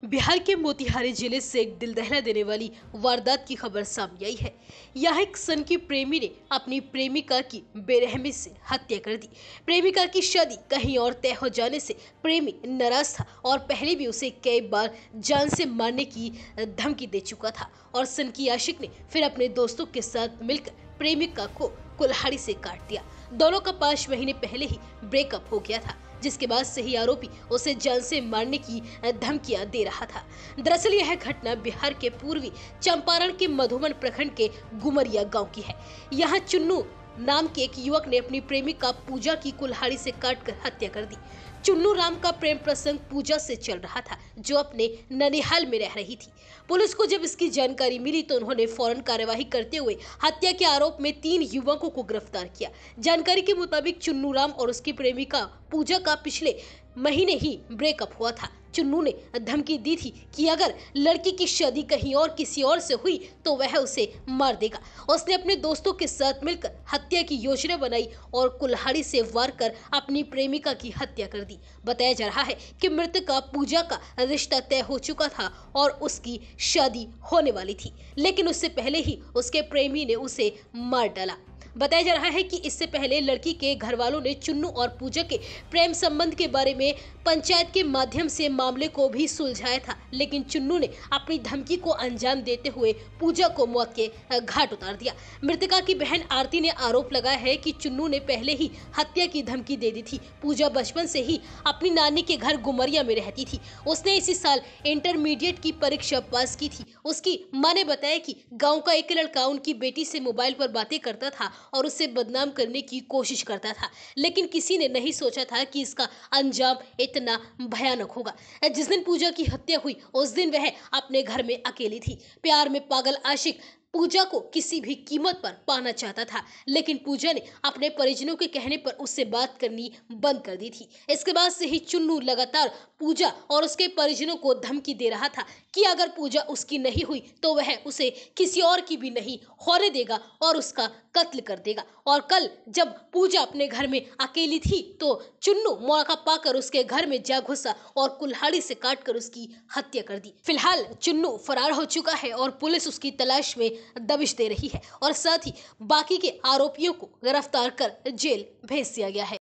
बिहार के मोतिहारी जिले से एक दिल दहला देने वाली वारदात की खबर सामने आई है। यहाँ एक सनकी प्रेमी ने अपनी प्रेमिका की बेरहमी से हत्या कर दी। प्रेमिका की शादी कहीं और तय हो जाने से प्रेमी नाराज था और पहले भी उसे कई बार जान से मारने की धमकी दे चुका था और सनकी आशिक ने फिर अपने दोस्तों के साथ मिलकर प्रेमिका को कुल्हाड़ी से काट दिया। दोनों का 5 महीने पहले ही ब्रेकअप हो गया था, जिसके बाद से ही आरोपी उसे जान से मारने की धमकियां दे रहा था। दरअसल यह घटना बिहार के पूर्वी चंपारण के मधुबन प्रखंड के गुमरिया गांव की है। यहाँ चुन्नू नाम के एक युवक ने अपनी प्रेमिका पूजा की कुल्हाड़ी से काटकर हत्या कर दी। चुन्नू राम का प्रेम प्रसंग पूजा से चल रहा था, जो अपने ननिहाल में रह रही थी। पुलिस को जब इसकी जानकारी मिली तो उन्होंने फौरन कार्यवाही करते हुए हत्या के आरोप में 3 युवकों को गिरफ्तार किया। जानकारी के मुताबिक चुन्नू राम और उसकी प्रेमिका पूजा का पिछले महीने ही ब्रेकअप हुआ था। चुन्नू ने धमकी दी थी कि अगर लड़की की शादी कहीं और किसी और से हुई तो वह उसे मार देगा। उसने अपने दोस्तों के साथ मिलकर हत्या की योजना बनाई और कुल्हाड़ी से वार कर अपनी प्रेमिका की हत्या कर दी। बताया जा रहा है कि मृतका पूजा का रिश्ता तय हो चुका था और उसकी शादी होने वाली थी, लेकिन उससे पहले ही उसके प्रेमी ने उसे मार डाला। बताया जा रहा है कि इससे पहले लड़की के घर वालों ने चुन्नू और पूजा के प्रेम संबंध के बारे में पंचायत के माध्यम से मामले को भी सुलझाया था, लेकिन चुन्नू ने अपनी धमकी को अंजाम देते हुए पूजा को मौत के घाट उतार दिया। मृतका की बहन आरती ने आरोप लगाया है कि चुन्नू ने पहले ही हत्या की धमकी दे दी थी। पूजा बचपन से ही अपनी नानी के घर गुमरिया में रहती थी। उसने इसी साल इंटरमीडिएट की परीक्षा पास की थी। उसकी मां ने बताया कि गाँव का एक लड़का उनकी बेटी से मोबाइल पर बातें करता था और उसे बदनाम करने की कोशिश करता था, लेकिन किसी ने नहीं सोचा था कि इसका अंजाम इतना भयानक होगा। जिस दिन पूजा की हत्या हुई उस दिन वह अपने घर में अकेली थी। प्यार में पागल आशिक पूजा को किसी भी कीमत पर पाना चाहता था, लेकिन पूजा ने अपने परिजनों के कहने पर उससे बात करनी बंद कर दी थी। इसके बाद से ही चुन्नू लगातार पूजा और उसके परिजनों को धमकी दे रहा था कि अगर पूजा उसकी नहीं हुई तो वह उसे किसी और की भी नहीं होने देगा और उसका कत्ल कर देगा। और कल जब पूजा अपने घर में अकेली थी तो चुन्नू मौका पाकर उसके घर में जा घुसा और कुल्हाड़ी से काटकर उसकी हत्या कर दी। फिलहाल चुन्नू फरार हो चुका है और पुलिस उसकी तलाश में दबिश दे रही है और साथ ही बाकी के आरोपियों को गिरफ्तार कर जेल भेज दिया गया है।